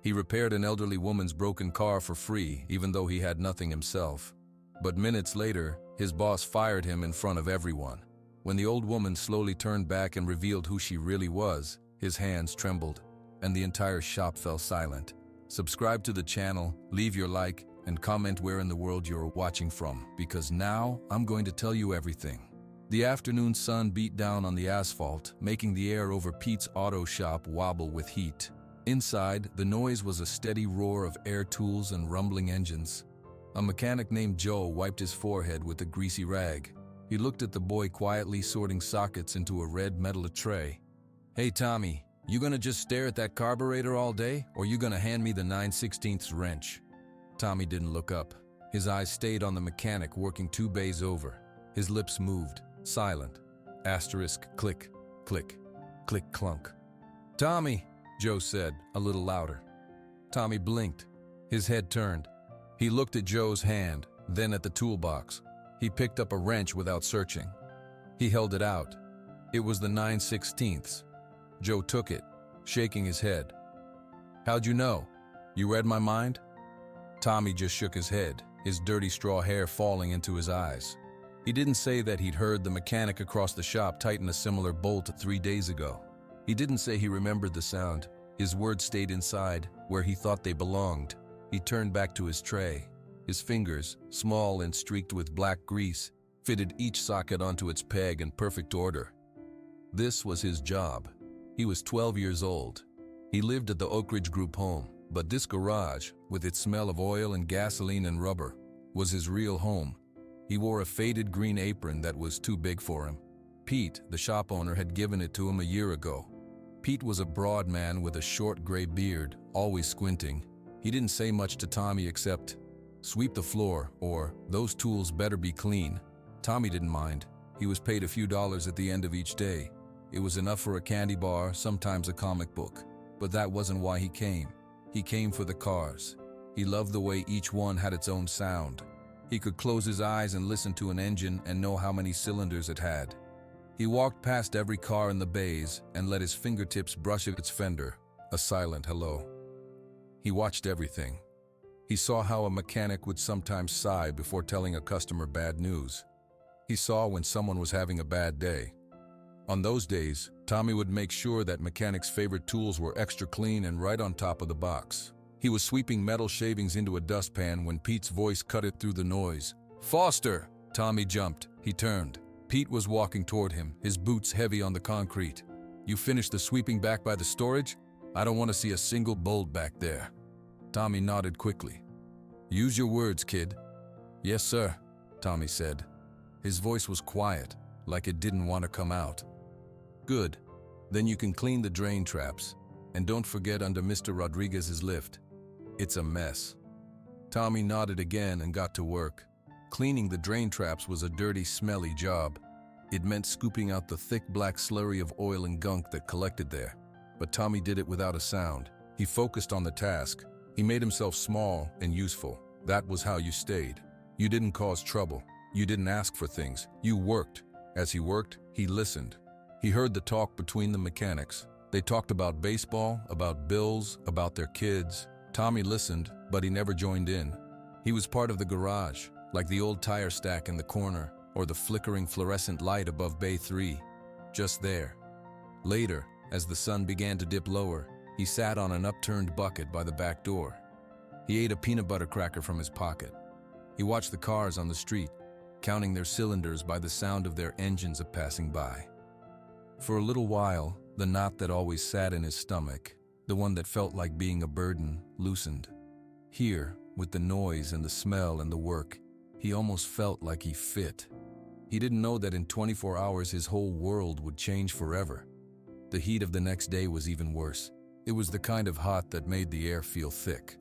He repaired an elderly woman's broken car for free, even though he had nothing himself. But minutes later, his boss fired him in front of everyone. When the old woman slowly turned back and revealed who she really was, his hands trembled, and the entire shop fell silent. Subscribe to the channel, leave your like, and comment where in the world you're watching from, because now I'm going to tell you everything. The afternoon sun beat down on the asphalt, making the air over Pete's auto shop wobble with heat. Inside, the noise was a steady roar of air tools and rumbling engines. A mechanic named Joe wiped his forehead with a greasy rag. He looked at the boy quietly sorting sockets into a red metal tray. "Hey Tommy, you gonna just stare at that carburetor all day, or you gonna hand me the 9/16 wrench?" Tommy didn't look up. His eyes stayed on the mechanic working 2 bays over. His lips moved, silent. Asterisk, click, click, click, clunk. "Tommy," Joe said, a little louder. Tommy blinked. His head turned. He looked at Joe's hand, then at the toolbox. He picked up a wrench without searching. He held it out. It was the 9/16. Joe took it, shaking his head. "How'd you know? You read my mind?" Tommy just shook his head, his dirty straw hair falling into his eyes. He didn't say that he'd heard the mechanic across the shop tighten a similar bolt 3 days ago. He didn't say he remembered the sound. His words stayed inside, where he thought they belonged. He turned back to his tray. His fingers, small and streaked with black grease, fitted each socket onto its peg in perfect order. This was his job. He was 12 years old. He lived at the Oak Ridge Group home, but this garage, with its smell of oil and gasoline and rubber, was his real home. He wore a faded green apron that was too big for him. Pete, the shop owner, had given it to him a year ago. Pete was a broad man with a short gray beard, always squinting. He didn't say much to Tommy except, "Sweep the floor," or "Those tools better be clean." Tommy didn't mind. He was paid a few dollars at the end of each day. It was enough for a candy bar, sometimes a comic book. But that wasn't why he came. He came for the cars. He loved the way each one had its own sound. He could close his eyes and listen to an engine and know how many cylinders it had. He walked past every car in the bays and let his fingertips brush its fender, a silent hello. He watched everything. He saw how a mechanic would sometimes sigh before telling a customer bad news. He saw when someone was having a bad day. On those days, Tommy would make sure that mechanic's favorite tools were extra clean and right on top of the box. He was sweeping metal shavings into a dustpan when Pete's voice cut it through the noise. "Foster!" Tommy jumped. He turned. Pete was walking toward him, his boots heavy on the concrete. "You finished the sweeping back by the storage? I don't want to see a single bolt back there." Tommy nodded quickly. "Use your words, kid." "Yes, sir," Tommy said. His voice was quiet, like it didn't want to come out. "Good. Then you can clean the drain traps. And don't forget under Mr. Rodriguez's lift. It's a mess." Tommy nodded again and got to work. Cleaning the drain traps was a dirty, smelly job. It meant scooping out the thick black slurry of oil and gunk that collected there. But Tommy did it without a sound. He focused on the task. He made himself small and useful. That was how you stayed. You didn't cause trouble. You didn't ask for things. You worked. As he worked, he listened. He heard the talk between the mechanics. They talked about baseball, about bills, about their kids. Tommy listened, but he never joined in. He was part of the garage, like the old tire stack in the corner, or the flickering fluorescent light above Bay 3. Just there. Later, as the sun began to dip lower, he sat on an upturned bucket by the back door. He ate a peanut butter cracker from his pocket. He watched the cars on the street, counting their cylinders by the sound of their engines passing by. For a little while, the knot that always sat in his stomach, the one that felt like being a burden, loosened. Here, with the noise and the smell and the work, he almost felt like he fit. He didn't know that in 24 hours his whole world would change forever. The heat of the next day was even worse. It was the kind of hot that made the air feel thick.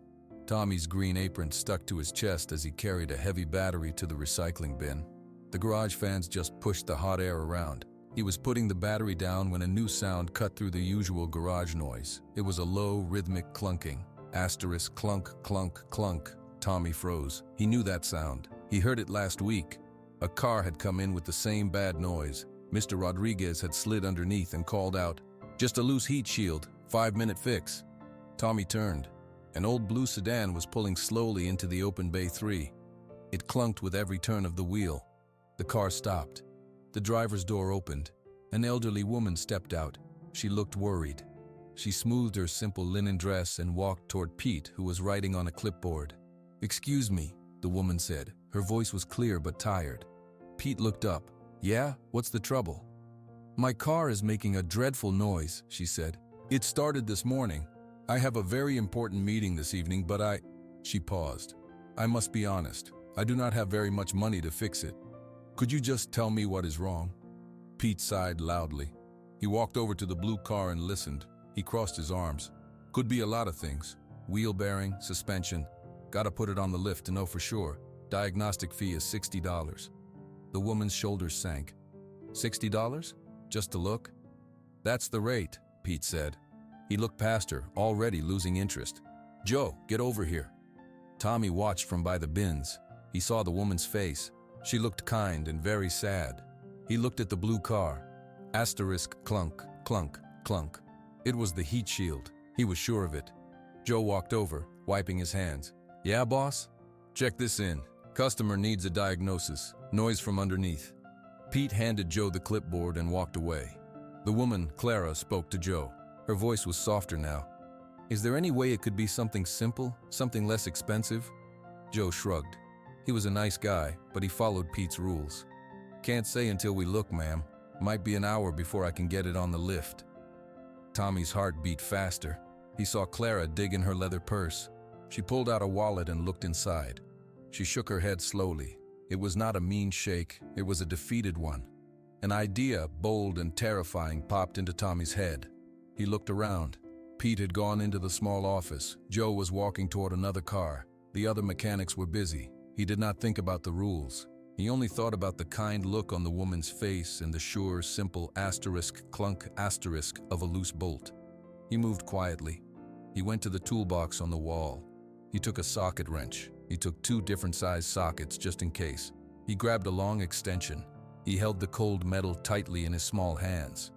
Tommy's green apron stuck to his chest as he carried a heavy battery to the recycling bin. The garage fans just pushed the hot air around. He was putting the battery down when a new sound cut through the usual garage noise. It was a low, rhythmic clunking. Asterisk, clunk, clunk, clunk. Tommy froze. He knew that sound. He heard it last week. A car had come in with the same bad noise. Mr. Rodriguez had slid underneath and called out, "Just a loose heat shield, 5-minute fix." Tommy turned. An old blue sedan was pulling slowly into the open Bay 3. It clunked with every turn of the wheel. The car stopped. The driver's door opened. An elderly woman stepped out. She looked worried. She smoothed her simple linen dress and walked toward Pete, who was writing on a clipboard. "Excuse me," the woman said. Her voice was clear but tired. Pete looked up. "Yeah? What's the trouble?" "My car is making a dreadful noise," she said. "It started this morning. I have a very important meeting this evening, but She paused. "I must be honest. I do not have very much money to fix it. Could you just tell me what is wrong?" Pete sighed loudly. He walked over to the blue car and listened. He crossed his arms. "Could be a lot of things. Wheel bearing, suspension. Gotta put it on the lift to know for sure. Diagnostic fee is $60. The woman's shoulders sank. $60? Just to look? "That's the rate," Pete said. He looked past her, already losing interest. "Joe, get over here." Tommy watched from by the bins. He saw the woman's face. She looked kind and very sad. He looked at the blue car. Asterisk clunk, clunk, clunk. It was the heat shield. He was sure of it. Joe walked over, wiping his hands. "Yeah, boss? Check this in. Customer needs a diagnosis. Noise from underneath." Pete handed Joe the clipboard and walked away. The woman, Clara, spoke to Joe. Her voice was softer now. "Is there any way it could be something simple, something less expensive?" Joe shrugged. He was a nice guy, but he followed Pete's rules. "Can't say until we look, ma'am. Might be an hour before I can get it on the lift." Tommy's heart beat faster. He saw Clara dig in her leather purse. She pulled out a wallet and looked inside. She shook her head slowly. It was not a mean shake, it was a defeated one. An idea, bold and terrifying, popped into Tommy's head. He looked around. Pete had gone into the small office. Joe was walking toward another car. The other mechanics were busy. He did not think about the rules. He only thought about the kind look on the woman's face and the sure, simple asterisk clunk asterisk of a loose bolt. He moved quietly. He went to the toolbox on the wall. He took a socket wrench. He took 2 different size sockets just in case. He grabbed a long extension. He held the cold metal tightly in his small hands.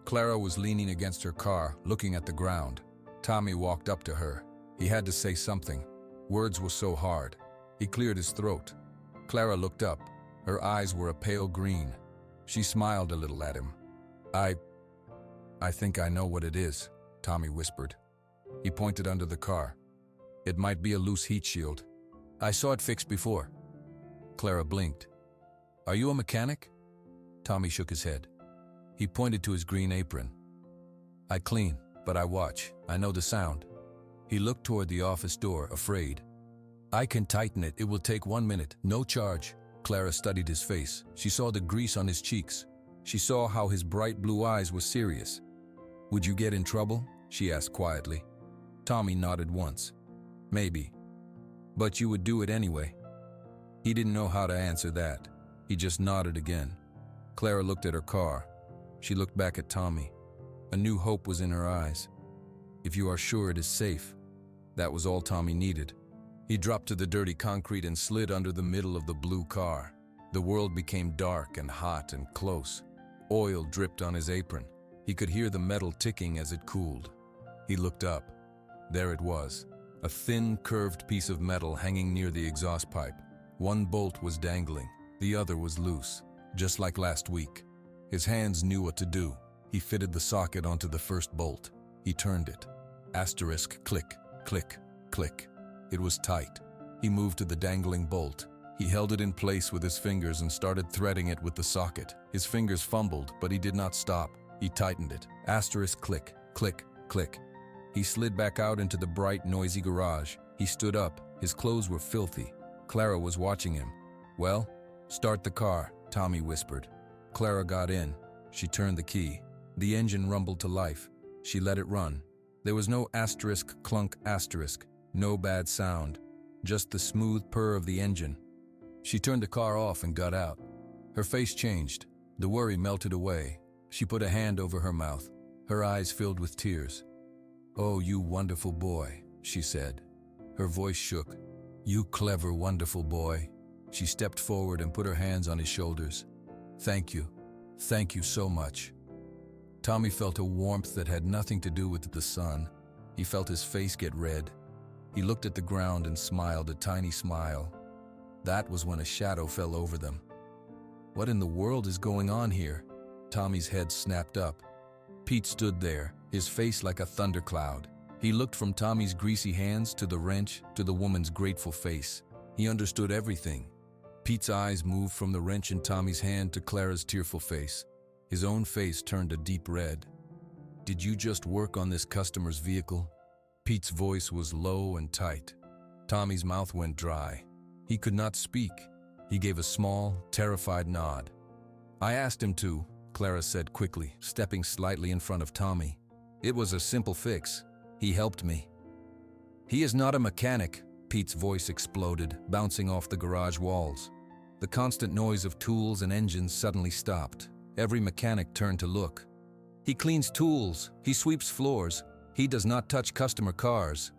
Clara was leaning against her car, looking at the ground. Tommy walked up to her. He had to say something. Words were so hard. He cleared his throat. Clara looked up. Her eyes were a pale green. She smiled a little at him. I think I know what it is," Tommy whispered. He pointed under the car. "It might be a loose heat shield. I saw it fixed before." Clara blinked. "Are you a mechanic?" Tommy shook his head. He pointed to his green apron. "I clean, but I watch. I know the sound." He looked toward the office door, afraid. "I can tighten it. It will take 1 minute. No charge." Clara studied his face. She saw the grease on his cheeks. She saw how his bright blue eyes were serious. "Would you get in trouble?" she asked quietly. Tommy nodded once. "Maybe. But you would do it anyway." He didn't know how to answer that. He just nodded again. Clara looked at her car. She looked back at Tommy. A new hope was in her eyes. "If you are sure it is safe." That was all Tommy needed. He dropped to the dirty concrete and slid under the middle of the blue car. The world became dark and hot and close. Oil dripped on his apron. He could hear the metal ticking as it cooled. He looked up. There it was, a thin, curved piece of metal hanging near the exhaust pipe. One bolt was dangling. The other was loose, just like last week. His hands knew what to do. He fitted the socket onto the first bolt. He turned it. Asterisk, click, click, click. It was tight. He moved to the dangling bolt. He held it in place with his fingers and started threading it with the socket. His fingers fumbled, but he did not stop. He tightened it. Asterisk, click, click, click. He slid back out into the bright, noisy garage. He stood up. His clothes were filthy. Clara was watching him. "Well, start the car," Tommy whispered. Clara got in. She turned the key. The engine rumbled to life. She let it run. There was no asterisk, clunk, asterisk. No bad sound. Just the smooth purr of the engine. She turned the car off and got out. Her face changed. The worry melted away. She put a hand over her mouth. Her eyes filled with tears. "Oh, you wonderful boy," she said. Her voice shook. "You clever, wonderful boy." She stepped forward and put her hands on his shoulders. "Thank you. Thank you so much." Tommy felt a warmth that had nothing to do with the sun. He felt his face get red. He looked at the ground and smiled a tiny smile. That was when a shadow fell over them. What in the world is going on here? Tommy's head snapped up. Pete stood there, his face like a thundercloud. He looked from Tommy's greasy hands to the wrench to the woman's grateful face. He understood everything. Pete's eyes moved from the wrench in Tommy's hand to Clara's tearful face. His own face turned a deep red. "Did you just work on this customer's vehicle?" Pete's voice was low and tight. Tommy's mouth went dry. He could not speak. He gave a small, terrified nod. "I asked him to," Clara said quickly, stepping slightly in front of Tommy. "It was a simple fix. He helped me." "He is not a mechanic," Pete's voice exploded, bouncing off the garage walls. The constant noise of tools and engines suddenly stopped. Every mechanic turned to look. "He cleans tools, he sweeps floors, he does not touch customer cars."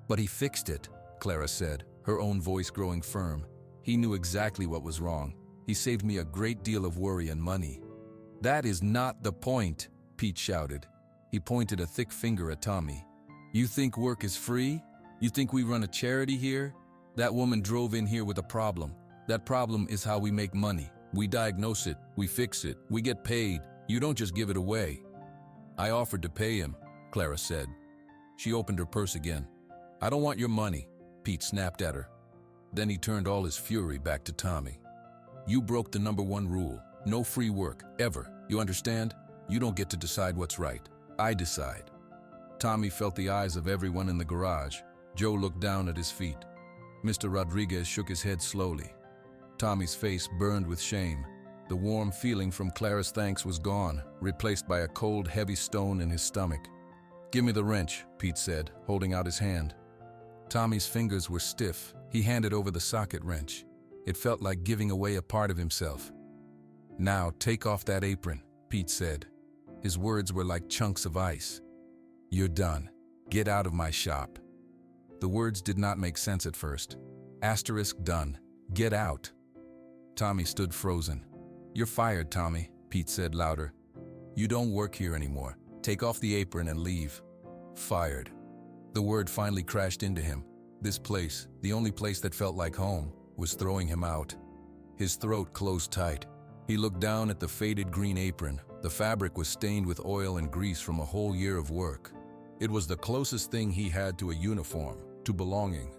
"But he fixed it," Clara said, her own voice growing firm. "He knew exactly what was wrong. He saved me a great deal of worry and money." "That is not the point," Pete shouted. He pointed a thick finger at Tommy. "You think work is free? You think we run a charity here? That woman drove in here with a problem. That problem is how we make money. We diagnose it, we fix it, we get paid. You don't just give it away." "I offered to pay him," Clara said. She opened her purse again. "I don't want your money," Pete snapped at her. Then he turned all his fury back to Tommy. "You broke the #1 rule. No free work, ever. You understand? You don't get to decide what's right. I decide." Tommy felt the eyes of everyone in the garage. Joe looked down at his feet. Mr. Rodriguez shook his head slowly. Tommy's face burned with shame. The warm feeling from Clara's thanks was gone, replaced by a cold, heavy stone in his stomach. "Give me the wrench," Pete said, holding out his hand. Tommy's fingers were stiff. He handed over the socket wrench. It felt like giving away a part of himself. "Now take off that apron," Pete said. His words were like chunks of ice. "You're done. Get out of my shop." The words did not make sense at first. Asterisk done. Get out. Tommy stood frozen. "You're fired, Tommy," Pete said louder. "You don't work here anymore. Take off the apron and leave." Fired. The word finally crashed into him. This place, the only place that felt like home, was throwing him out. His throat closed tight. He looked down at the faded green apron. The fabric was stained with oil and grease from a whole year of work. It was the closest thing he had to a uniform, to belonging.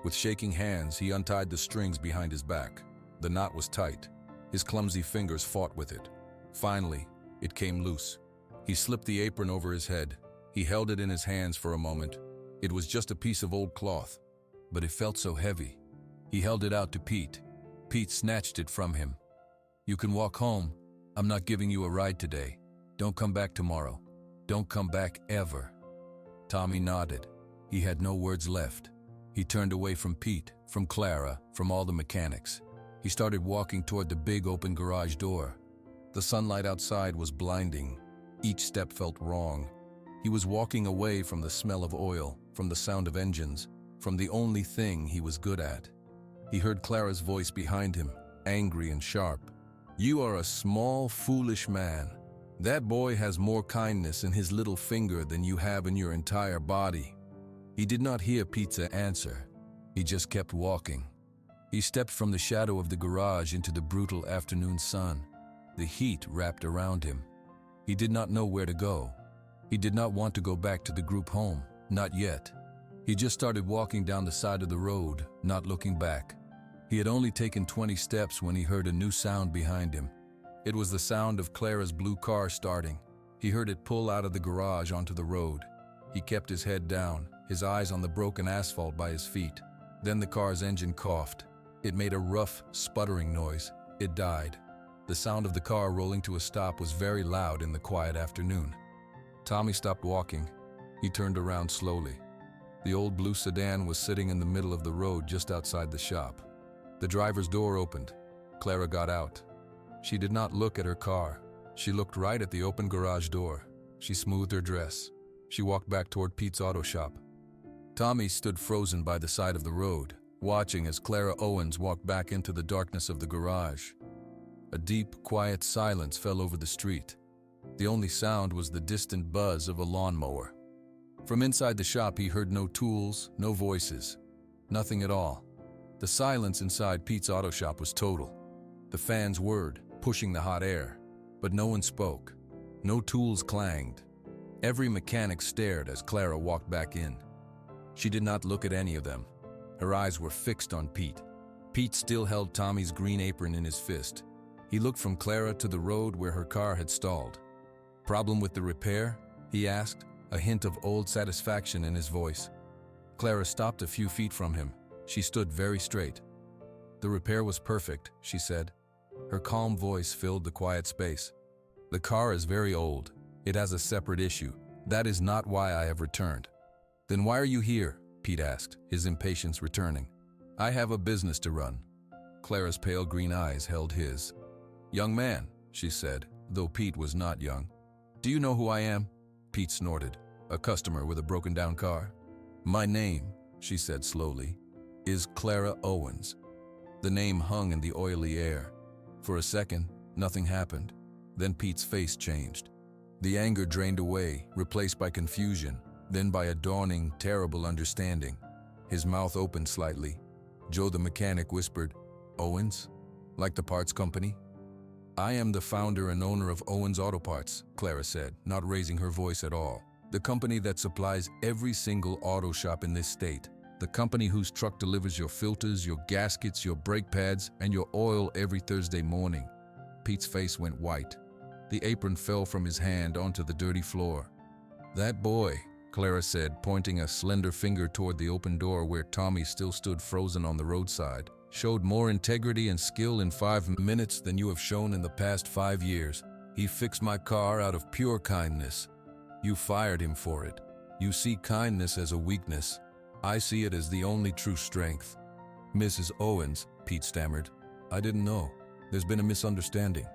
With shaking hands, he untied the strings behind his back. The knot was tight. His clumsy fingers fought with it. Finally, it came loose. He slipped the apron over his head. He held it in his hands for a moment. It was just a piece of old cloth, but it felt so heavy. He held it out to Pete. Pete snatched it from him. "You can walk home. I'm not giving you a ride today. Don't come back tomorrow. Don't come back ever." Tommy nodded. He had no words left. He turned away from Pete, from Clara, from all the mechanics. He started walking toward the big open garage door. The sunlight outside was blinding. Each step felt wrong. He was walking away from the smell of oil, from the sound of engines, from the only thing he was good at. He heard Clara's voice behind him, angry and sharp. "You are a small, foolish man. That boy has more kindness in his little finger than you have in your entire body." He did not hear Pete's answer. He just kept walking. He stepped from the shadow of the garage into the brutal afternoon sun. The heat wrapped around him. He did not know where to go. He did not want to go back to the group home, not yet. He just started walking down the side of the road, not looking back. He had only taken 20 steps when he heard a new sound behind him. It was the sound of Clara's blue car starting. He heard it pull out of the garage onto the road. He kept his head down, his eyes on the broken asphalt by his feet. Then the car's engine coughed. It made a rough, sputtering noise. It died. The sound of the car rolling to a stop was very loud in the quiet afternoon. Tommy stopped walking. He turned around slowly. The old blue sedan was sitting in the middle of the road just outside the shop. The driver's door opened. Clara got out. She did not look at her car. She looked right at the open garage door. She smoothed her dress. She walked back toward Pete's auto shop. Tommy stood frozen by the side of the road, watching as Clara Owens walked back into the darkness of the garage. A deep, quiet silence fell over the street. The only sound was the distant buzz of a lawnmower. From inside the shop, he heard no tools, no voices, nothing at all. The silence inside Pete's auto shop was total. The fans whirred, pushing the hot air, but no one spoke. No tools clanged. Every mechanic stared as Clara walked back in. She did not look at any of them. Her eyes were fixed on Pete. Pete still held Tommy's green apron in his fist. He looked from Clara to the road where her car had stalled. "Problem with the repair?" he asked, a hint of old satisfaction in his voice. Clara stopped a few feet from him. She stood very straight. "The repair was perfect," she said. Her calm voice filled the quiet space. "The car is very old. It has a separate issue. That is not why I have returned." "Then why are you here?" Pete asked, his impatience returning. "I have a business to run." Clara's pale green eyes held his. "Young man," she said, though Pete was not young. "Do you know who I am?" Pete snorted. "A customer with a broken-down car?" "My name," she said slowly, "is Clara Owens." The name hung in the oily air. For a second, nothing happened. Then Pete's face changed. The anger drained away, replaced by confusion, then by a dawning, terrible understanding. His mouth opened slightly. Joe the mechanic whispered, "Owens? Like the parts company?" "I am the founder and owner of Owens Auto Parts," Clara said, not raising her voice at all. "The company that supplies every single auto shop in this state. The company whose truck delivers your filters, your gaskets, your brake pads, and your oil every Thursday morning." Pete's face went white. The apron fell from his hand onto the dirty floor. "That boy," Clara said, pointing a slender finger toward the open door where Tommy still stood frozen on the roadside, "showed more integrity and skill in 5 minutes than you have shown in the past 5 years. He fixed my car out of pure kindness. You fired him for it. You see kindness as a weakness. I see it as the only true strength." "Mrs. Owens," Pete stammered, "I didn't know. There's been a misunderstanding."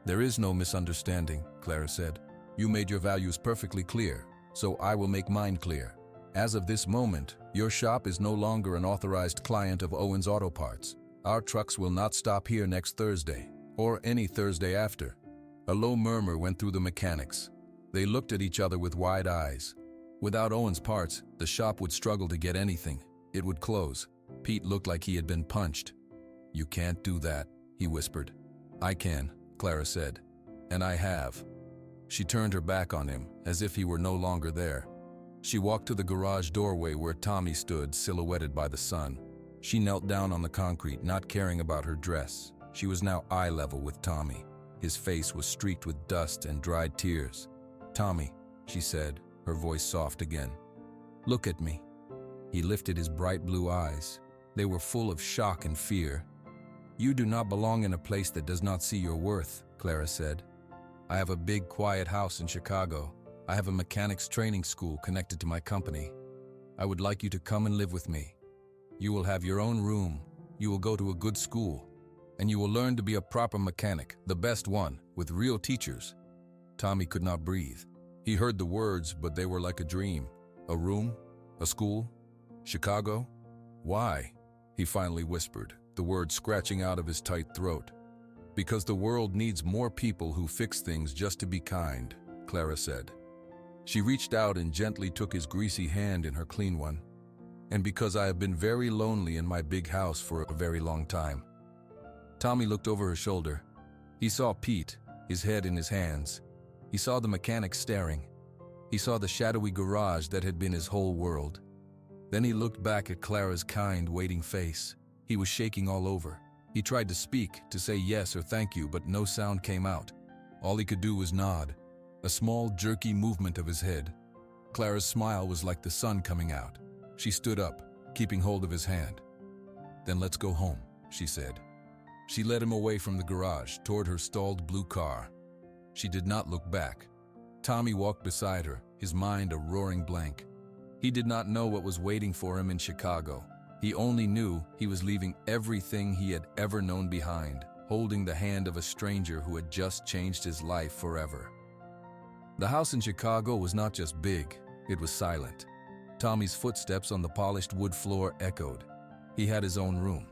"There is no misunderstanding," Clara said. "You made your values perfectly clear, so I will make mine clear. As of this moment, your shop is no longer an authorized client of Owens Auto Parts. Our trucks will not stop here next Thursday, or any Thursday after." A low murmur went through the mechanics. They looked at each other with wide eyes. Without Owens Parts, the shop would struggle to get anything. It would close. Pete looked like he had been punched. "You can't do that," he whispered. "I can," Clara said, "and I have." She turned her back on him, as if he were no longer there. She walked to the garage doorway where Tommy stood, silhouetted by the sun. She knelt down on the concrete, not caring about her dress. She was now eye level with Tommy. His face was streaked with dust and dried tears. "Tommy," she said, her voice soft again. "Look at me." He lifted his bright blue eyes. They were full of shock and fear. "You do not belong in a place that does not see your worth," Clara said. "I have a big, quiet house in Chicago. I have a mechanics training school connected to my company. I would like you to come and live with me. You will have your own room, you will go to a good school, and you will learn to be a proper mechanic, the best one, with real teachers." Tommy could not breathe. He heard the words, but they were like a dream. A room? A school? Chicago? "Why?" he finally whispered, the words scratching out of his tight throat. "Because the world needs more people who fix things just to be kind," Clara said. She reached out and gently took his greasy hand in her clean one. "And because I have been very lonely in my big house for a very long time." Tommy looked over her shoulder. He saw Pete, his head in his hands. He saw the mechanic staring. He saw the shadowy garage that had been his whole world. Then he looked back at Clara's kind, waiting face. He was shaking all over. He tried to speak, to say yes or thank you, but no sound came out. All he could do was nod, a small, jerky movement of his head. Clara's smile was like the sun coming out. She stood up, keeping hold of his hand. "Then let's go home," she said. She led him away from the garage, toward her stalled blue car. She did not look back. Tommy walked beside her, his mind a roaring blank. He did not know what was waiting for him in Chicago. He only knew he was leaving everything he had ever known behind, holding the hand of a stranger who had just changed his life forever. The house in Chicago was not just big, it was silent. Tommy's footsteps on the polished wood floor echoed. He had his own room.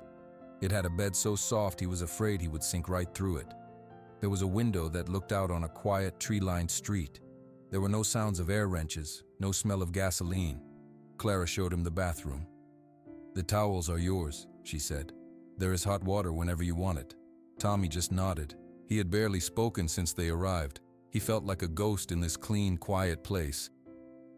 It had a bed so soft he was afraid he would sink right through it. There was a window that looked out on a quiet, tree-lined street. There were no sounds of air wrenches, no smell of gasoline. Clara showed him the bathroom. "The towels are yours," she said. "There is hot water whenever you want it." Tommy just nodded. He had barely spoken since they arrived. He felt like a ghost in this clean, quiet place.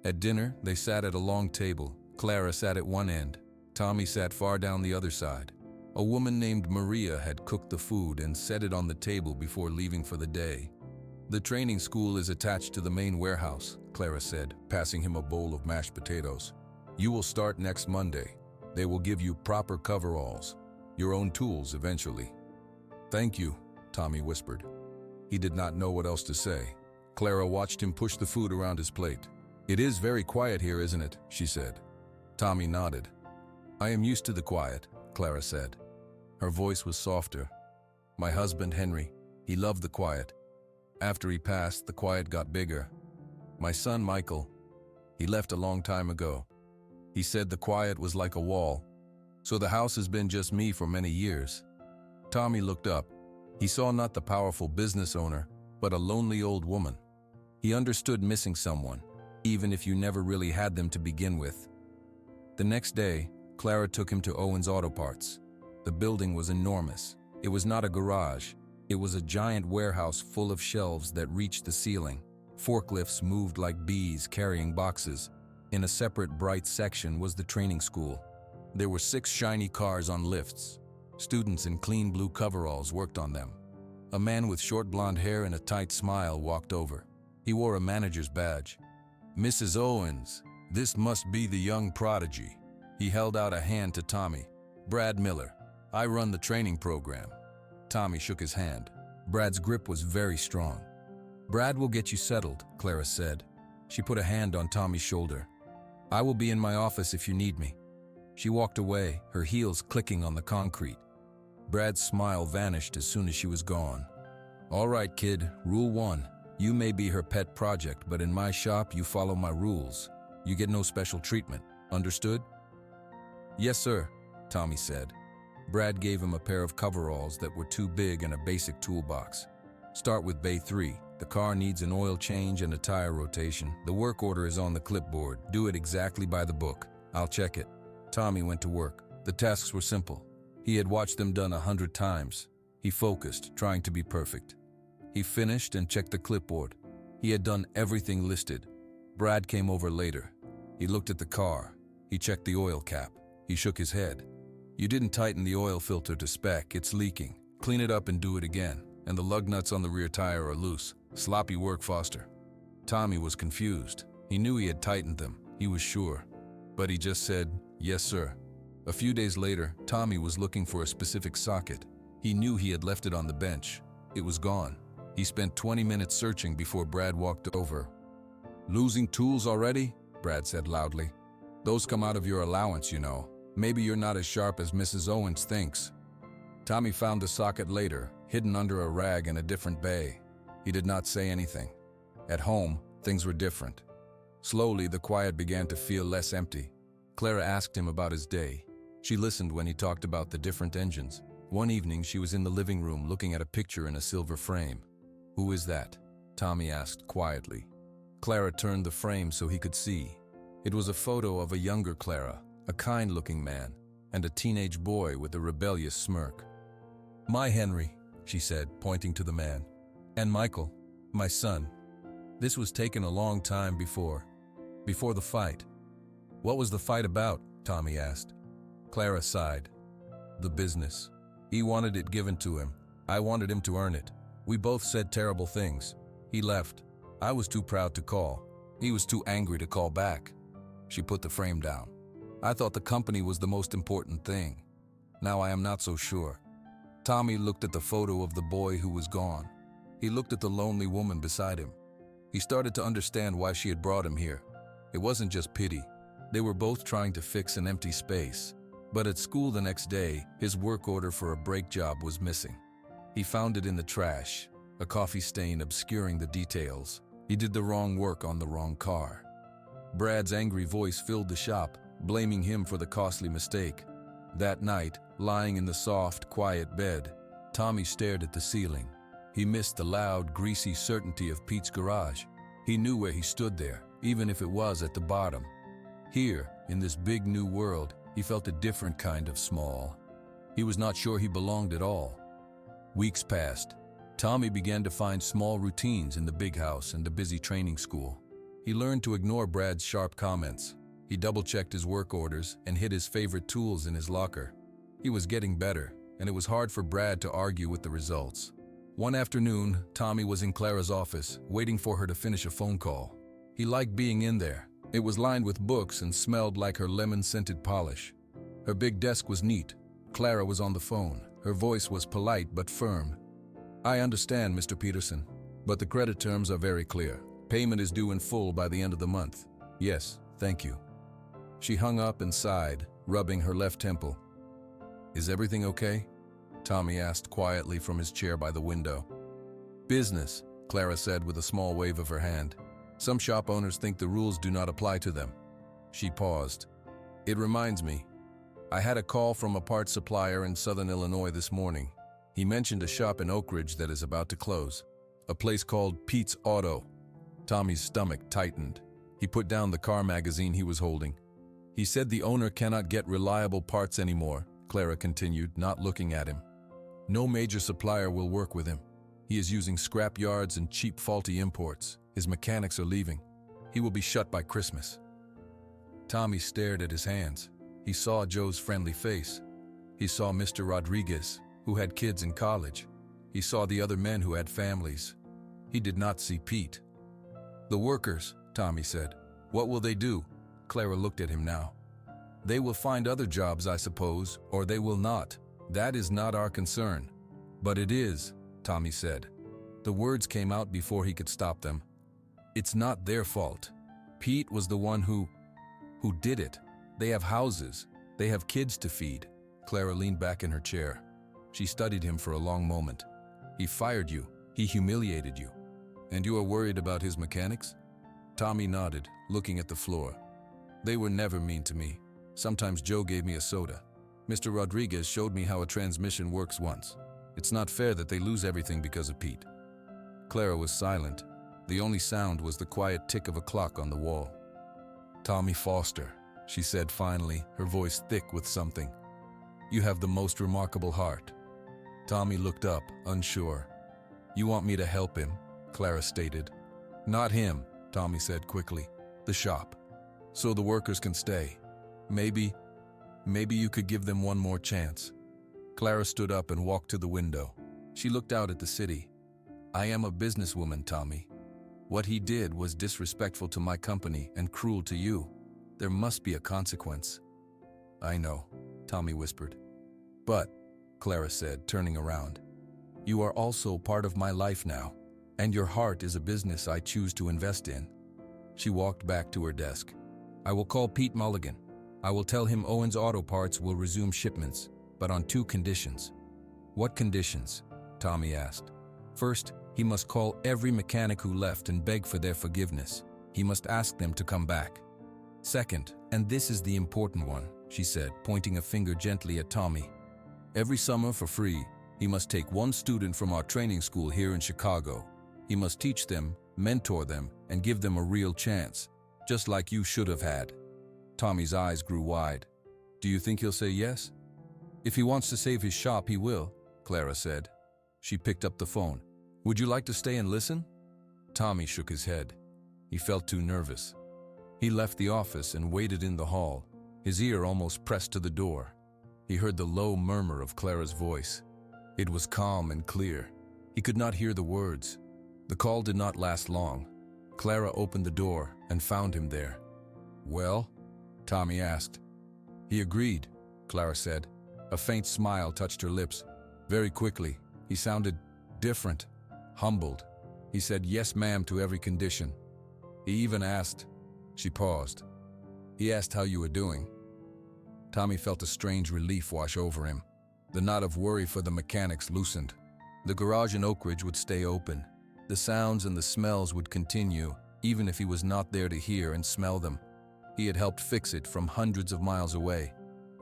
At dinner, they sat at a long table. Clara sat at one end. Tommy sat far down the other side. A woman named Maria had cooked the food and set it on the table before leaving for the day. "The training school is attached to the main warehouse," Clara said, passing him a bowl of mashed potatoes. "You will start next Monday. They will give you proper coveralls, your own tools eventually." "Thank you," Tommy whispered. He did not know what else to say. Clara watched him push the food around his plate. "It is very quiet here, isn't it?" she said. Tommy nodded. "I am used to the quiet," Clara said. Her voice was softer. "My husband, Henry, he loved the quiet. After he passed, the quiet got bigger. My son, Michael, he left a long time ago. He said the quiet was like a wall. So the house has been just me for many years." Tommy looked up. He saw not the powerful business owner, but a lonely old woman. He understood missing someone, even if you never really had them to begin with. The next day, Clara took him to Owen's Auto Parts. The building was enormous. It was not a garage. It was a giant warehouse full of shelves that reached the ceiling. Forklifts moved like bees carrying boxes. In a separate bright section was the training school. There were 6 shiny cars on lifts. Students in clean blue coveralls worked on them. A man with short blonde hair and a tight smile walked over. He wore a manager's badge. "Mrs. Owens, this must be the young prodigy." He held out a hand to Tommy. "Brad Miller. I run the training program." Tommy shook his hand. Brad's grip was very strong. "Brad will get you settled," Clara said. She put a hand on Tommy's shoulder. "I will be in my office if you need me." She walked away, her heels clicking on the concrete. Brad's smile vanished as soon as she was gone. "All right, kid, rule 1. You may be her pet project, but in my shop you follow my rules. You get no special treatment. Understood?" "Yes, sir," Tommy said. Brad gave him a pair of coveralls that were too big and a basic toolbox. "Start with Bay 3. The car needs an oil change and a tire rotation. The work order is on the clipboard. Do it exactly by the book. I'll check it." Tommy went to work. The tasks were simple. He had watched them done 100 times. He focused, trying to be perfect. He finished and checked the clipboard. He had done everything listed. Brad came over later. He looked at the car. He checked the oil cap. He shook his head. "You didn't tighten the oil filter to spec. It's leaking. Clean it up and do it again. And the lug nuts on the rear tire are loose. Sloppy work, Foster." Tommy was confused. He knew he had tightened them. He was sure. But he just said, "Yes, sir." A few days later, Tommy was looking for a specific socket. He knew he had left it on the bench. It was gone. He spent 20 minutes searching before Brad walked over. "Losing tools already?" Brad said loudly. "Those come out of your allowance, you know. Maybe you're not as sharp as Mrs. Owens thinks." Tommy found the socket later, hidden under a rag in a different bay. He did not say anything. At home, things were different. Slowly, the quiet began to feel less empty. Clara asked him about his day. She listened when he talked about the different engines. One evening, she was in the living room looking at a picture in a silver frame. "Who is that?" Tommy asked quietly. Clara turned the frame so he could see. It was a photo of a younger Clara, a kind-looking man, and a teenage boy with a rebellious smirk. "My Henry," she said, pointing to the man. "And Michael, my son. This was taken a long time before the fight." "What was the fight about?" Tommy asked. Clara sighed. "The business. He wanted it given to him. I wanted him to earn it. We both said terrible things. He left. I was too proud to call. He was too angry to call back." She put the frame down. "I thought the company was the most important thing. Now I am not so sure." Tommy looked at the photo of the boy who was gone. He looked at the lonely woman beside him. He started to understand why she had brought him here. It wasn't just pity. They were both trying to fix an empty space. But at school the next day, his work order for a brake job was missing. He found it in the trash, a coffee stain obscuring the details. He did the wrong work on the wrong car. Brad's angry voice filled the shop, blaming him for the costly mistake. That night, lying in the soft, quiet bed, Tommy stared at the ceiling. He missed the loud, greasy certainty of Pete's garage. He knew where he stood there, even if it was at the bottom. Here, in this big new world, he felt a different kind of small. He was not sure he belonged at all. Weeks passed. Tommy began to find small routines in the big house and the busy training school. He learned to ignore Brad's sharp comments. He double-checked his work orders and hid his favorite tools in his locker. He was getting better, and it was hard for Brad to argue with the results. One afternoon, Tommy was in Clara's office, waiting for her to finish a phone call. He liked being in there. It was lined with books and smelled like her lemon-scented polish. Her big desk was neat. Clara was on the phone. Her voice was polite but firm. "I understand, Mr. Peterson, but the credit terms are very clear. Payment is due in full by the end of the month." "Yes, thank you." She hung up and sighed, rubbing her left temple. "Is everything okay?" Tommy asked quietly from his chair by the window. "Business," Clara said with a small wave of her hand. "Some shop owners think the rules do not apply to them." She paused. "It reminds me. I had a call from a parts supplier in southern Illinois this morning. He mentioned a shop in Oak Ridge that is about to close. A place called Pete's Auto." Tommy's stomach tightened. He put down the car magazine he was holding. "He said the owner cannot get reliable parts anymore," Clara continued, not looking at him. "No major supplier will work with him. He is using scrap yards and cheap faulty imports. His mechanics are leaving. He will be shut by Christmas." Tommy stared at his hands. He saw Joe's friendly face. He saw Mr. Rodriguez, who had kids in college. He saw the other men who had families. He did not see Pete. "The workers," Tommy said. "What will they do?" Clara looked at him now. "They will find other jobs, I suppose, or they will not. That is not our concern." "But it is," Tommy said. The words came out before he could stop them. "It's not their fault. Pete was the one who did it. They have houses. They have kids to feed." Clara leaned back in her chair. She studied him for a long moment. "He fired you. He humiliated you. And you are worried about his mechanics?" Tommy nodded, looking at the floor. "They were never mean to me. Sometimes Joe gave me a soda. Mr. Rodriguez showed me how a transmission works once. It's not fair that they lose everything because of Pete." Clara was silent. The only sound was the quiet tick of a clock on the wall. "Tommy Foster," she said finally, her voice thick with something. "You have the most remarkable heart." Tommy looked up, unsure. "You want me to help him?" Clara stated. "Not him," Tommy said quickly. "The shop. So the workers can stay. Maybe you could give them one more chance." Clara stood up and walked to the window. She looked out at the city. "I am a businesswoman, Tommy. What he did was disrespectful to my company and cruel to you. There must be a consequence." "I know," Tommy whispered. "But," Clara said, turning around, "you are also part of my life now, and your heart is a business I choose to invest in." She walked back to her desk. "I will call Pete Mulligan. I will tell him Owens Auto Parts will resume shipments, but on 2 conditions." "What conditions?" Tommy asked. "First, he must call every mechanic who left and beg for their forgiveness. He must ask them to come back. Second, and this is the important one," she said, pointing a finger gently at Tommy. "Every summer for free, he must take 1 student from our training school here in Chicago. He must teach them, mentor them, and give them a real chance, just like you should have had." Tommy's eyes grew wide. "Do you think he'll say yes?" "If he wants to save his shop, he will," Clara said. She picked up the phone. "Would you like to stay and listen?" Tommy shook his head. He felt too nervous. He left the office and waited in the hall, his ear almost pressed to the door. He heard the low murmur of Clara's voice. It was calm and clear. He could not hear the words. The call did not last long. Clara opened the door and found him there. "Well?" Tommy asked. "He agreed," Clara said. A faint smile touched her lips. Very quickly, he sounded different, humbled. He said yes, ma'am, to every condition. He even asked. She paused. "He asked how you were doing." Tommy felt a strange relief wash over him. The knot of worry for the mechanics loosened. The garage in Oak Ridge would stay open. The sounds and the smells would continue, even if he was not there to hear and smell them. He had helped fix it from hundreds of miles away.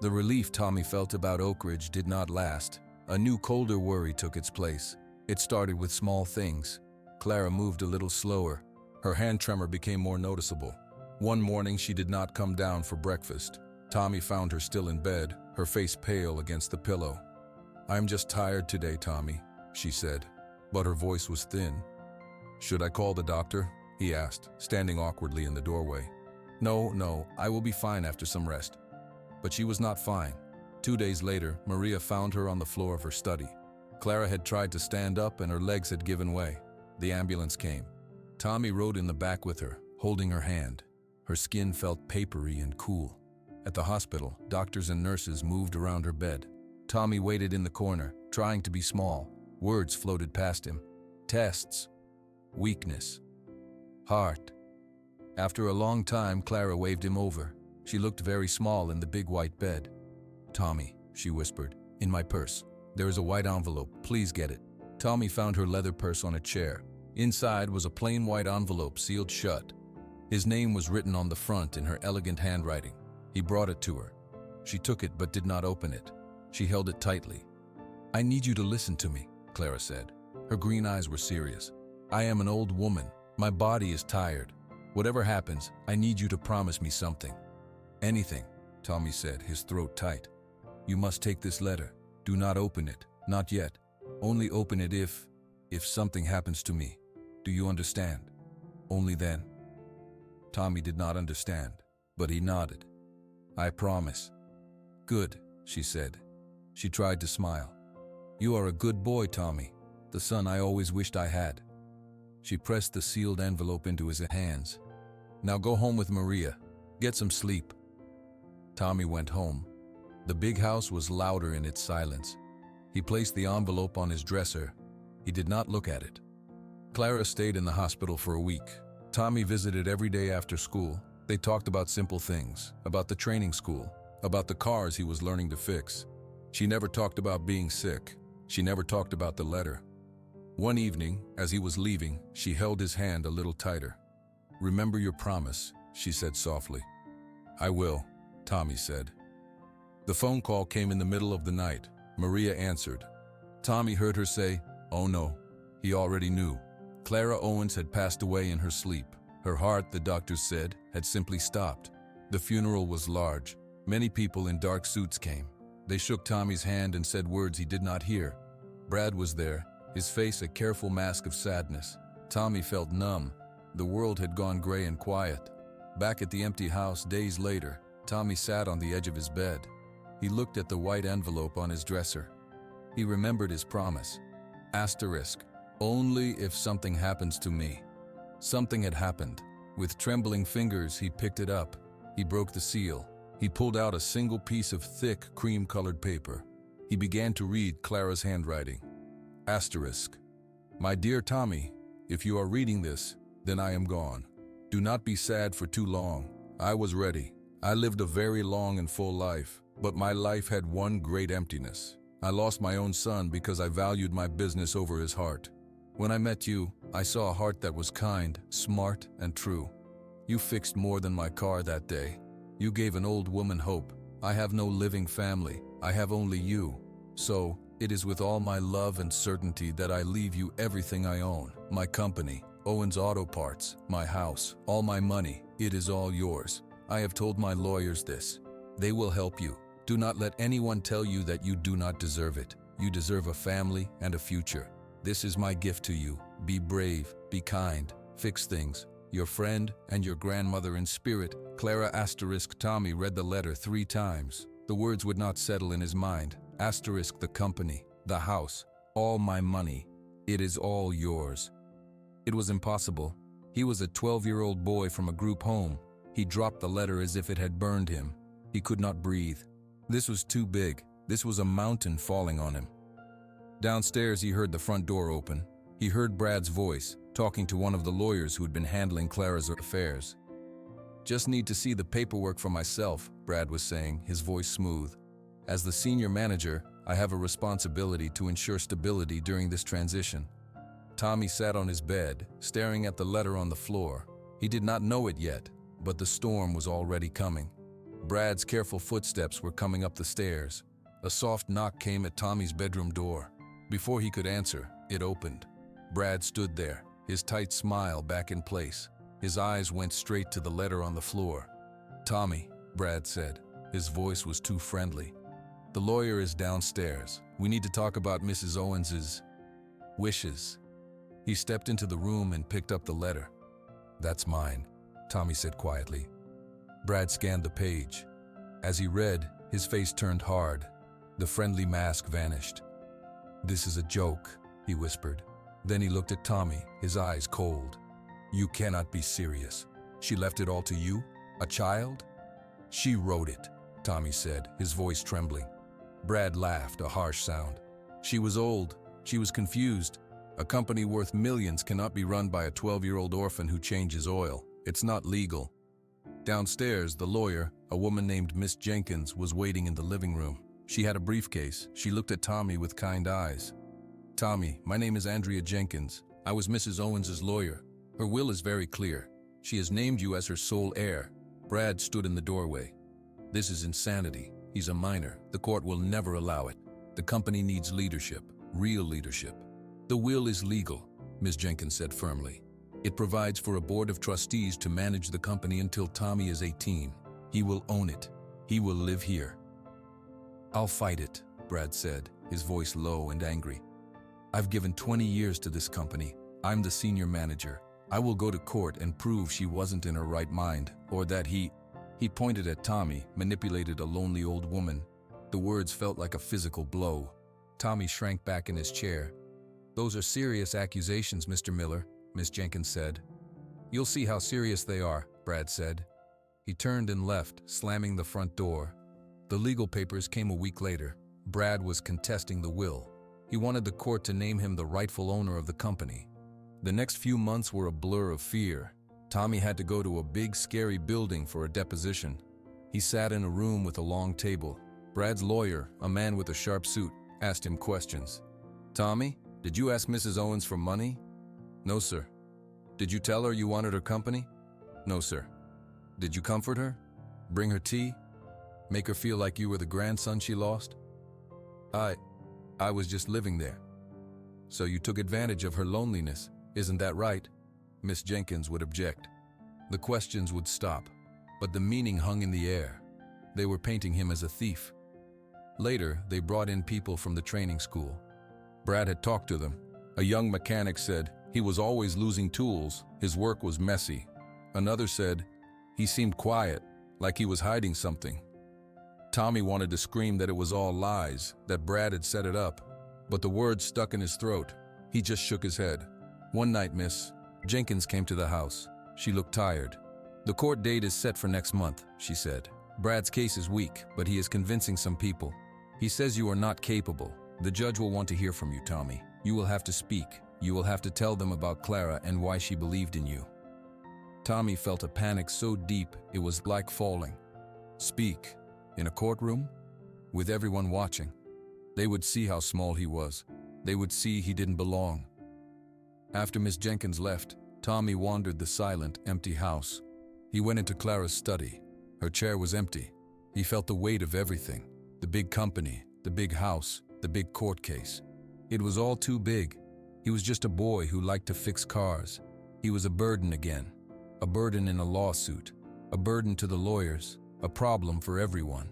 The relief Tommy felt about Oak Ridge did not last. A new, colder worry took its place. It started with small things. Clara moved a little slower. Her hand tremor became more noticeable. One morning she did not come down for breakfast. Tommy found her still in bed, her face pale against the pillow. "I'm just tired today, Tommy," she said, but her voice was thin. "Should I call the doctor?" he asked, standing awkwardly in the doorway. No, I will be fine after some rest." But she was not fine. 2 days later, Maria found her on the floor of her study. Clara had tried to stand up and her legs had given way. The ambulance came. Tommy rode in the back with her, holding her hand. Her skin felt papery and cool. At the hospital, doctors and nurses moved around her bed. Tommy waited in the corner, trying to be small. Words floated past him. Tests. Weakness. Heart. After a long time, Clara waved him over. She looked very small in the big white bed. "Tommy," she whispered, "in my purse. There is a white envelope. Please get it." Tommy found her leather purse on a chair. Inside was a plain white envelope sealed shut. His name was written on the front in her elegant handwriting. He brought it to her. She took it but did not open it. She held it tightly. "I need you to listen to me," Clara said. Her green eyes were serious. "I am an old woman. My body is tired. Whatever happens, I need you to promise me something." "Anything," Tommy said, his throat tight. "You must take this letter. Do not open it. Not yet. Only open it if something happens to me. Do you understand? Only then." Tommy did not understand, but he nodded. "I promise." "Good," she said. She tried to smile. "You are a good boy, Tommy. The son I always wished I had." She pressed the sealed envelope into his hands. "Now go home with Maria. Get some sleep." Tommy went home. The big house was louder in its silence. He placed the envelope on his dresser. He did not look at it. Clara stayed in the hospital for a week. Tommy visited every day after school. They talked about simple things, about the training school, about the cars he was learning to fix. She never talked about being sick. She never talked about the letter. One evening, as he was leaving, she held his hand a little tighter. "Remember your promise," she said softly. "I will," Tommy said. The phone call came in the middle of the night. Maria answered. Tommy heard her say, "Oh no." He already knew. Clara Owens had passed away in her sleep. Her heart, the doctors said, had simply stopped. The funeral was large. Many people in dark suits came. They shook Tommy's hand and said words he did not hear. Brad was there, his face a careful mask of sadness. Tommy felt numb. The world had gone gray and quiet. Back at the empty house days later, Tommy sat on the edge of his bed. He looked at the white envelope on his dresser. He remembered his promise. Asterisk. Only if something happens to me. Something had happened. With trembling fingers, he picked it up. He broke the seal. He pulled out a single piece of thick, cream-colored paper. He began to read Clara's handwriting. Asterisk. My dear Tommy, if you are reading this, then I am gone. Do not be sad for too long. I was ready. I lived a very long and full life, but my life had one great emptiness. I lost my own son because I valued my business over his heart. When I met you, I saw a heart that was kind, smart, and true. You fixed more than my car that day. You gave an old woman hope. I have no living family. I have only you. So, it is with all my love and certainty that I leave you everything I own. My company, Owens Auto Parts, my house, all my money. It is all yours. I have told my lawyers this. They will help you. Do not let anyone tell you that you do not deserve it. You deserve a family and a future. This is my gift to you. Be brave, be kind, fix things. Your friend and your grandmother in spirit. Clara asterisk. Tommy read the letter 3 times. The words would not settle in his mind. Asterisk. The company, the house, all my money. It is all yours. It was impossible. He was a 12-year-old boy from a group home. He dropped the letter as if it had burned him. He could not breathe. This was too big. This was a mountain falling on him. Downstairs, he heard the front door open. He heard Brad's voice, talking to one of the lawyers who had been handling Clara's affairs. Just need to see the paperwork for myself, Brad was saying, his voice smooth. As the senior manager, I have a responsibility to ensure stability during this transition. Tommy sat on his bed, staring at the letter on the floor. He did not know it yet, but the storm was already coming. Brad's careful footsteps were coming up the stairs. A soft knock came at Tommy's bedroom door. Before he could answer, it opened. Brad stood there, his tight smile back in place. His eyes went straight to the letter on the floor. "Tommy," Brad said. His voice was too friendly. "The lawyer is downstairs. We need to talk about Mrs. Owens's wishes." He stepped into the room and picked up the letter. "That's mine," Tommy said quietly. Brad scanned the page. As he read, his face turned hard. The friendly mask vanished. "This is a joke," he whispered. Then he looked at Tommy, his eyes cold. "You cannot be serious. She left it all to you? A child?" "She wrote it," Tommy said, his voice trembling. Brad laughed, a harsh sound. "She was old. She was confused. A company worth millions cannot be run by a 12-year-old orphan who changes oil. It's not legal." Downstairs, the lawyer, a woman named Miss Jenkins, was waiting in the living room. She had a briefcase. She looked at Tommy with kind eyes. "Tommy, my name is Andrea Jenkins. I was Mrs. Owens's lawyer. Her will is very clear. She has named you as her sole heir." Brad stood in the doorway. "This is insanity. He's a minor. The court will never allow it. The company needs leadership, real leadership." "The will is legal," Ms. Jenkins said firmly. "It provides for a board of trustees to manage the company until Tommy is 18. He will own it. He will live here." "I'll fight it," Brad said, his voice low and angry. "I've given 20 years to this company. I'm the senior manager. I will go to court and prove she wasn't in her right mind, or that he pointed at Tommy, manipulated a lonely old woman. The words felt like a physical blow. Tommy shrank back in his chair. "Those are serious accusations, Mr. Miller," Miss Jenkins said. "You'll see how serious they are," Brad said. He turned and left, slamming the front door. The legal papers came a week later. Brad was contesting the will. He wanted the court to name him the rightful owner of the company. The next few months were a blur of fear. Tommy had to go to a big, scary building for a deposition. He sat in a room with a long table. Brad's lawyer, a man with a sharp suit, asked him questions. "Tommy, did you ask Mrs. Owens for money?" "No, sir." "Did you tell her you wanted her company?" "No, sir." "Did you comfort her? Bring her tea? Make her feel like you were the grandson she lost?" I was just living there." "So you took advantage of her loneliness, isn't that right?" Miss Jenkins would object. The questions would stop, but the meaning hung in the air. They were painting him as a thief. Later, they brought in people from the training school. Brad had talked to them. A young mechanic said he was always losing tools, his work was messy. Another said he seemed quiet, like he was hiding something. Tommy wanted to scream that it was all lies, that Brad had set it up, but the words stuck in his throat. He just shook his head. One night, Miss Jenkins came to the house. She looked tired. "The court date is set for next month," she said. "Brad's case is weak, but he is convincing some people. He says you are not capable. The judge will want to hear from you, Tommy. You will have to speak. You will have to tell them about Clara and why she believed in you." Tommy felt a panic so deep it was like falling. Speak? In a courtroom? With everyone watching? They would see how small he was. They would see he didn't belong. After Miss Jenkins left, Tommy wandered the silent, empty house. He went into Clara's study. Her chair was empty. He felt the weight of everything. The big company, the big house, the big court case. It was all too big. He was just a boy who liked to fix cars. He was a burden again. A burden in a lawsuit. A burden to the lawyers. A problem for everyone.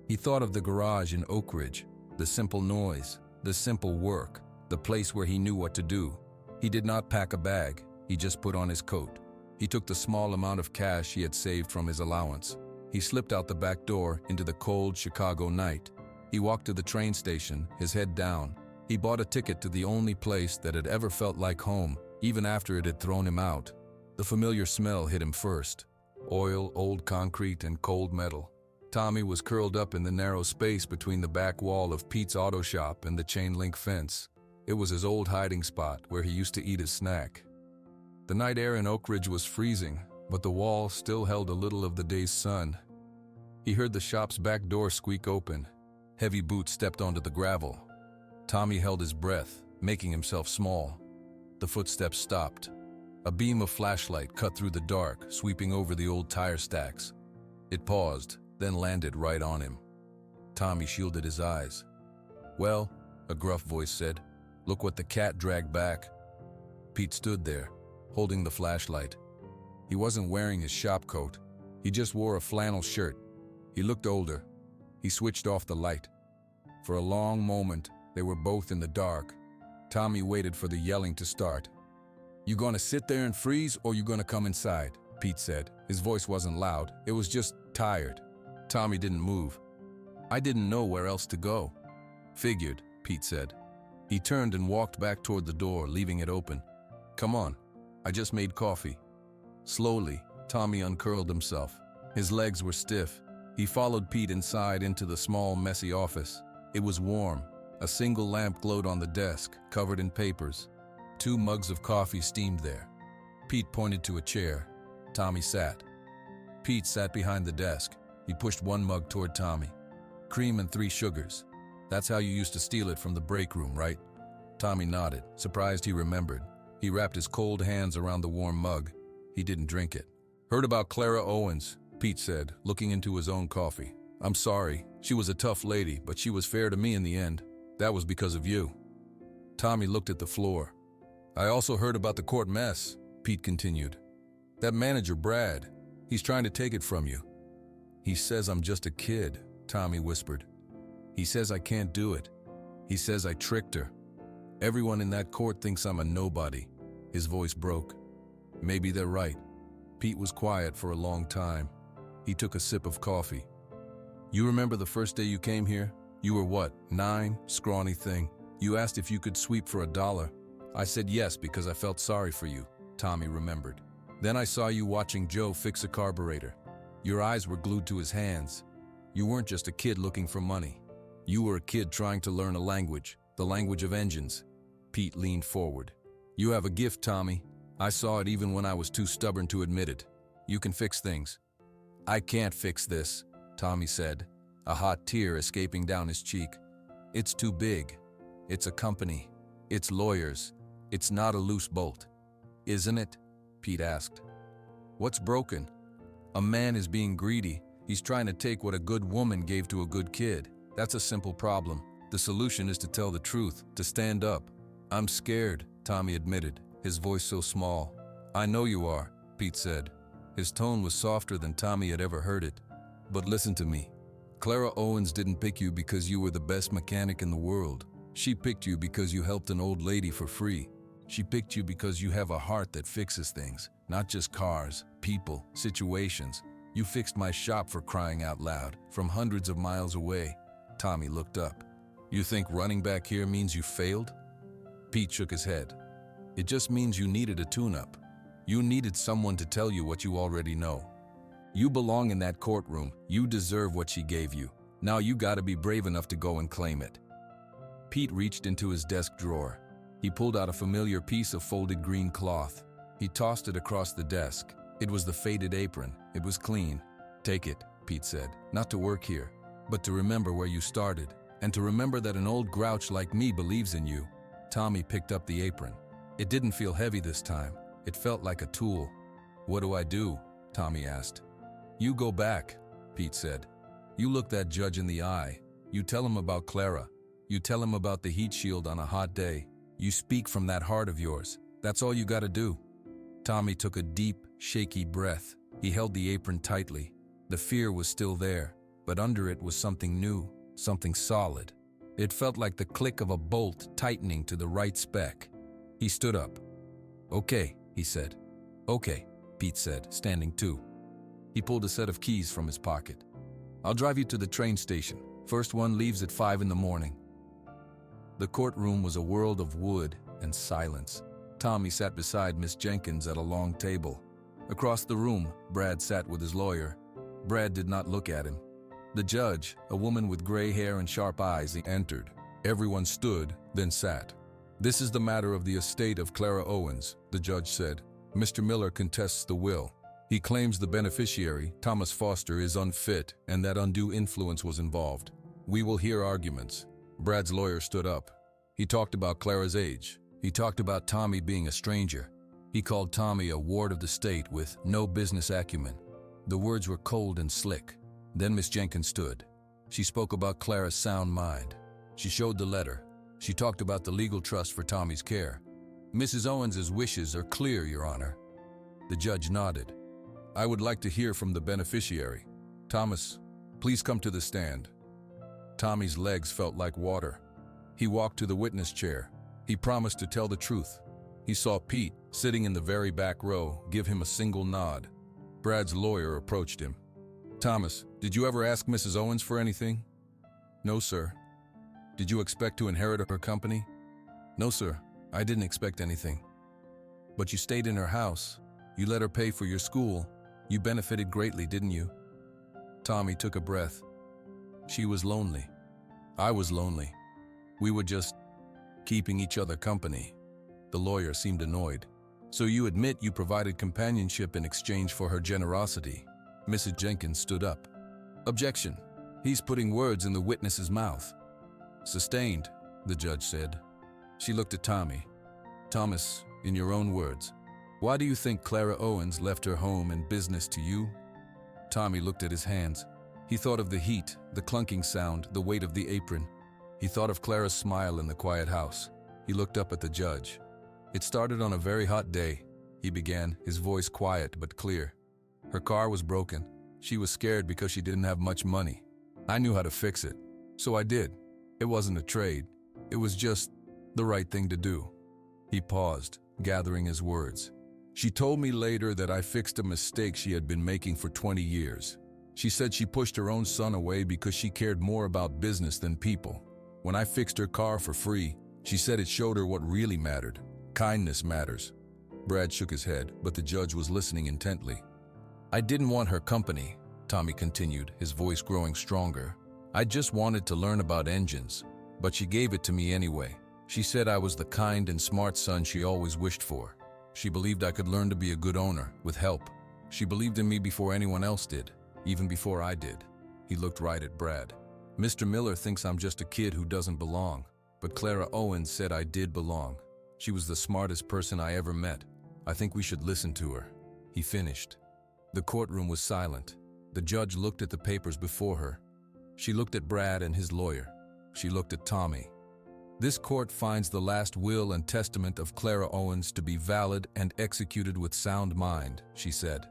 He thought of the garage in Oak Ridge, the simple noise, the simple work, the place where he knew what to do. He did not pack a bag, he just put on his coat. He took the small amount of cash he had saved from his allowance. He slipped out the back door into the cold Chicago night. He walked to the train station, his head down. He bought a ticket to the only place that had ever felt like home, even after it had thrown him out. The familiar smell hit him first. Oil, old concrete, and cold metal. Tommy was curled up in the narrow space between the back wall of Pete's auto shop and the chain-link fence. It was his old hiding spot where he used to eat his snack. The night air in Oak Ridge was freezing, but the wall still held a little of the day's sun. He heard the shop's back door squeak open. Heavy boots stepped onto the gravel. Tommy held his breath, making himself small. The footsteps stopped. A beam of flashlight cut through the dark, sweeping over the old tire stacks. It paused, then landed right on him. Tommy shielded his eyes. "Well," a gruff voice said, "look what the cat dragged back." Pete stood there, holding the flashlight. He wasn't wearing his shop coat. He just wore a flannel shirt. He looked older. He switched off the light. For a long moment, they were both in the dark. Tommy waited for the yelling to start. "You gonna sit there and freeze, or you gonna come inside?" Pete said. His voice wasn't loud. It was just tired. Tommy didn't move. "I didn't know where else to go." "Figured," Pete said. He turned and walked back toward the door, leaving it open. "Come on, I just made coffee." Slowly, Tommy uncurled himself. His legs were stiff. He followed Pete inside into the small, messy office. It was warm. A single lamp glowed on the desk, covered in papers. 2 mugs of coffee steamed there. Pete pointed to a chair. Tommy sat. Pete sat behind the desk. He pushed 1 mug toward Tommy. "Cream and 3 sugars. That's how you used to steal it from the break room, right?" Tommy nodded, surprised he remembered. He wrapped his cold hands around the warm mug. He didn't drink it. "Heard about Clara Owens," Pete said, looking into his own coffee. "I'm sorry. She was a tough lady, but she was fair to me in the end. That was because of you." Tommy looked at the floor. "I also heard about the court mess," Pete continued. "That manager, Brad, he's trying to take it from you." "He says I'm just a kid," Tommy whispered. "He says I can't do it. He says I tricked her. Everyone in that court thinks I'm a nobody." His voice broke. "Maybe they're right." Pete was quiet for a long time. He took a sip of coffee. "You remember the first day you came here? You were what, 9, scrawny thing? You asked if you could sweep for $1. I said yes because I felt sorry for you," Tommy remembered. "Then I saw you watching Joe fix a carburetor. Your eyes were glued to his hands. You weren't just a kid looking for money. You were a kid trying to learn a language, the language of engines." Pete leaned forward. "You have a gift, Tommy. I saw it even when I was too stubborn to admit it. You can fix things." "I can't fix this," Tommy said, a hot tear escaping down his cheek. "It's too big. It's a company. It's lawyers. It's not a loose bolt." "Isn't it?" Pete asked. "What's broken?" "A man is being greedy. He's trying to take what a good woman gave to a good kid. That's a simple problem. The solution is to tell the truth, to stand up." "I'm scared," Tommy admitted, his voice so small. "I know you are," Pete said. His tone was softer than Tommy had ever heard it. "But listen to me. Clara Owens didn't pick you because you were the best mechanic in the world. She picked you because you helped an old lady for free. She picked you because you have a heart that fixes things, not just cars, people, situations. You fixed my shop, for crying out loud, from hundreds of miles away." Tommy looked up. "You think running back here means you failed?" Pete shook his head. "It just means you needed a tune-up. You needed someone to tell you what you already know. You belong in that courtroom. You deserve what she gave you. Now you gotta be brave enough to go and claim it." Pete reached into his desk drawer. He pulled out a familiar piece of folded green cloth. He tossed it across the desk. It was the faded apron. It was clean. "Take it," Pete said. "Not to work here, but to remember where you started, and to remember that an old grouch like me believes in you." Tommy picked up the apron. It didn't feel heavy this time. It felt like a tool. "What do I do?" Tommy asked. "You go back," Pete said. "You look that judge in the eye. You tell him about Clara. You tell him about the heat shield on a hot day. You speak from that heart of yours. That's all you gotta do." Tommy took a deep, shaky breath. He held the apron tightly. The fear was still there, but under it was something new, something solid. It felt like the click of a bolt tightening to the right spec. He stood up. "Okay," he said. "Okay," Pete said, standing too. He pulled a set of keys from his pocket. "I'll drive you to the train station. First one leaves at 5 in the morning." The courtroom was a world of wood and silence. Tommy sat beside Miss Jenkins at a long table. Across the room, Brad sat with his lawyer. Brad did not look at him. The judge, a woman with gray hair and sharp eyes, entered. Everyone stood, then sat. "This is the matter of the estate of Clara Owens," the judge said. "Mr. Miller contests the will. He claims the beneficiary, Thomas Foster, is unfit and that undue influence was involved. We will hear arguments." Brad's lawyer stood up. He talked about Clara's age. He talked about Tommy being a stranger. He called Tommy a ward of the state with no business acumen. The words were cold and slick. Then Miss Jenkins stood. She spoke about Clara's sound mind. She showed the letter. She talked about the legal trust for Tommy's care. Mrs. Owens's wishes are clear, Your Honor. The judge nodded. I would like to hear from the beneficiary. Thomas, please come to the stand. Tommy's legs felt like water. He walked to the witness chair. He promised to tell the truth. He saw Pete, sitting in the very back row, give him a single nod. Brad's lawyer approached him. Thomas, did you ever ask Mrs. Owens for anything? No, sir. Did you expect to inherit her company? No, sir. I didn't expect anything. But you stayed in her house. You let her pay for your school. You benefited greatly, didn't you? Tommy took a breath. She was lonely. I was lonely. We were just keeping each other company. The lawyer seemed annoyed. So you admit you provided companionship in exchange for her generosity? Mrs. Jenkins stood up. Objection. He's putting words in the witness's mouth. Sustained, the judge said. She looked at Tommy. Thomas, in your own words, why do you think Clara Owens left her home and business to you? Tommy looked at his hands. He thought of the heat, the clunking sound, the weight of the apron. He thought of Clara's smile in the quiet house. He looked up at the judge. It started on a very hot day, he began, his voice quiet but clear. Her car was broken. She was scared because she didn't have much money. I knew how to fix it, so I did. It wasn't a trade. It was just the right thing to do. He paused, gathering his words. She told me later that I fixed a mistake she had been making for 20 years. She said she pushed her own son away because she cared more about business than people. When I fixed her car for free, she said it showed her what really mattered. Kindness matters. Brad shook his head, but the judge was listening intently. I didn't want her company, Tommy continued, his voice growing stronger. I just wanted to learn about engines, but she gave it to me anyway. She said I was the kind and smart son she always wished for. She believed I could learn to be a good owner, with help. She believed in me before anyone else did, even before I did. He looked right at Brad. Mr. Miller thinks I'm just a kid who doesn't belong, but Clara Owens said I did belong. She was the smartest person I ever met. I think we should listen to her. He finished. The courtroom was silent. The judge looked at the papers before her. She looked at Brad and his lawyer. She looked at Tommy. This court finds the last will and testament of Clara Owens to be valid and executed with sound mind, she said.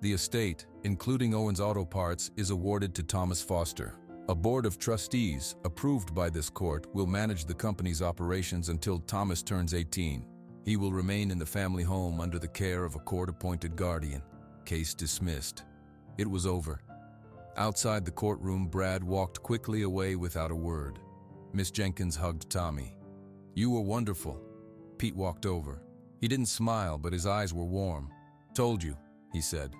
The estate, including Owens Auto Parts, is awarded to Thomas Foster. A board of trustees, approved by this court, will manage the company's operations until Thomas turns 18. He will remain in the family home under the care of a court-appointed guardian. Case dismissed. It was over. Outside the courtroom, Brad walked quickly away without a word. Miss Jenkins hugged Tommy. You were wonderful. Pete walked over. He didn't smile, but his eyes were warm. Told you, he said.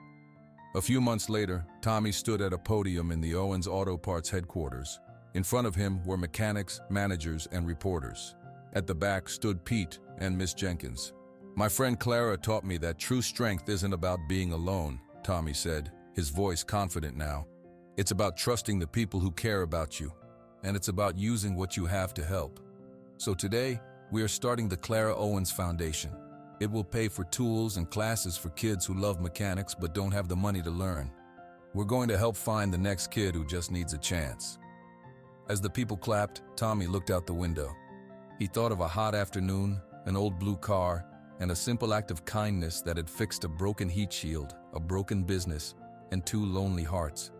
A few months later, Tommy stood at a podium in the Owens Auto Parts headquarters. In front of him were mechanics, managers, and reporters. At the back stood Pete and Miss Jenkins. My friend Clara taught me that true strength isn't about being alone, Tommy said, his voice confident now. It's about trusting the people who care about you, and it's about using what you have to help. So today, we are starting the Clara Owens Foundation. It will pay for tools and classes for kids who love mechanics but don't have the money to learn. We're going to help find the next kid who just needs a chance. As the people clapped, Tommy looked out the window. He thought of a hot afternoon, an old blue car, and a simple act of kindness that had fixed a broken heat shield, a broken business, and 2 lonely hearts.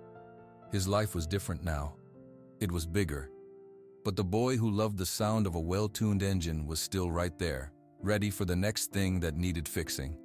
His life was different now. It was bigger. But the boy who loved the sound of a well-tuned engine was still right there, ready for the next thing that needed fixing.